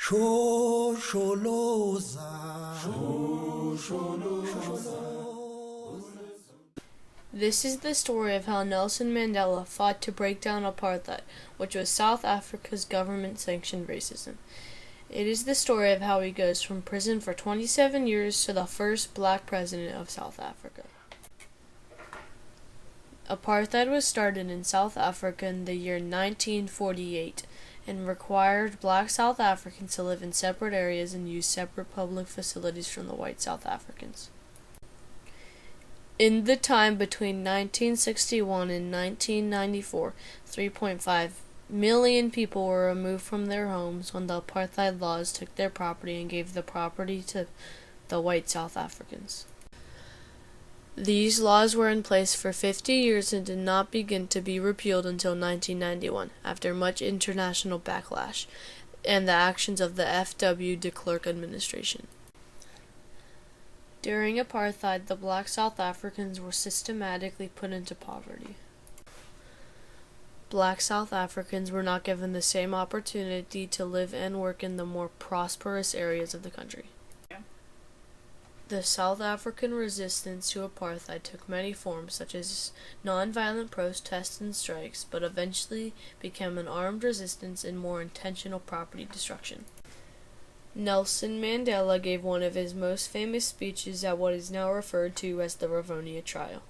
This is the story of how Nelson Mandela fought to break down apartheid, which was South Africa's government-sanctioned racism. It is the story of how he goes from prison for 27 years to the first black president of South Africa. Apartheid was started in South Africa in the year 1948 and required black South Africans to live in separate areas and use separate public facilities from the white South Africans. In the time between 1961 and 1994, 3.5 million people were removed from their homes when the apartheid laws took their property and gave the property to the white South Africans. These laws were in place for 50 years and did not begin to be repealed until 1991, after much international backlash and the actions of the F.W. de Klerk administration. During apartheid, the black South Africans were systematically put into poverty. Black South Africans were not given the same opportunity to live and work in the more prosperous areas of the country. The South African resistance to apartheid took many forms, such as nonviolent protests and strikes, but eventually became an armed resistance and more intentional property destruction. Nelson Mandela gave one of his most famous speeches at what is now referred to as the Rivonia trial.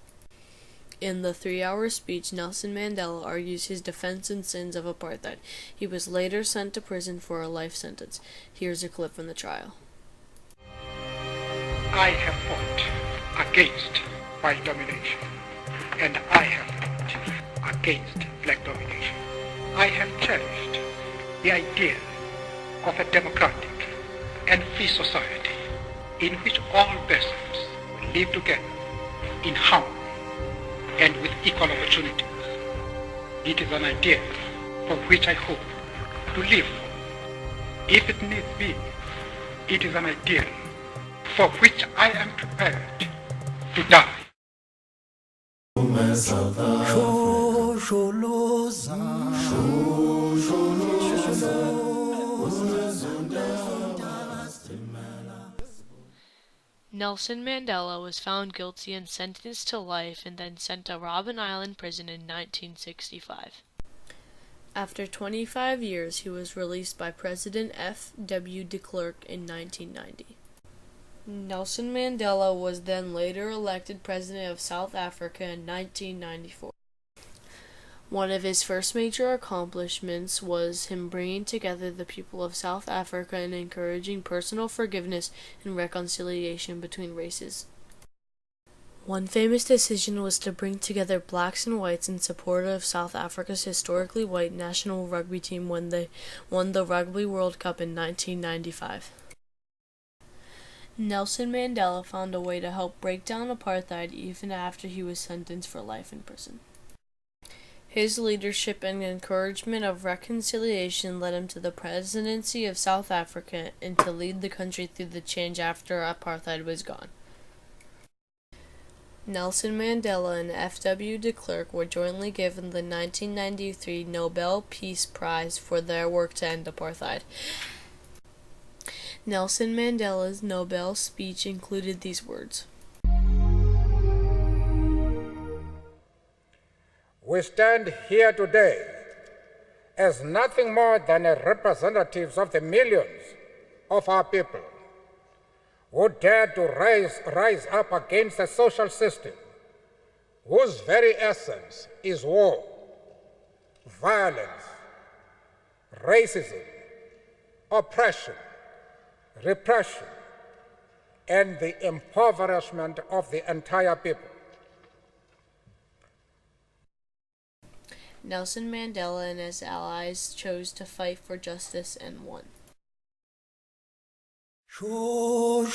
In the 3-hour speech, Nelson Mandela argues his defense and sins of apartheid. He was later sent to prison for a life sentence. Here's a clip from the trial. I have fought against white domination, and I have fought against black domination. I have cherished the idea of a democratic and free society in which all persons will live together in harmony and with equal opportunities. It is an idea for which I hope to live for. If it needs be, it is an idea for which I am prepared to die. Nelson Mandela was found guilty and sentenced to life and then sent to Robben Island prison in 1965. After 25 years, he was released by President F.W. de Klerk in 1990. Nelson Mandela was then later elected President of South Africa in 1994. One of his first major accomplishments was him bringing together the people of South Africa and encouraging personal forgiveness and reconciliation between races. One famous decision was to bring together blacks and whites in support of South Africa's historically white national rugby team when they won the Rugby World Cup in 1995. Nelson Mandela found a way to help break down apartheid even after he was sentenced for life in prison. His leadership and encouragement of reconciliation led him to the presidency of South Africa and to lead the country through the change after apartheid was gone. Nelson Mandela and F.W. de Klerk were jointly given the 1993 Nobel Peace Prize for their work to end apartheid. Nelson Mandela's Nobel speech included these words. We stand here today as nothing more than representatives of the millions of our people who dare to rise up against a social system whose very essence is war, violence, racism, oppression, repression, and the impoverishment of the entire people. Nelson Mandela and his allies chose to fight for justice and won. Show,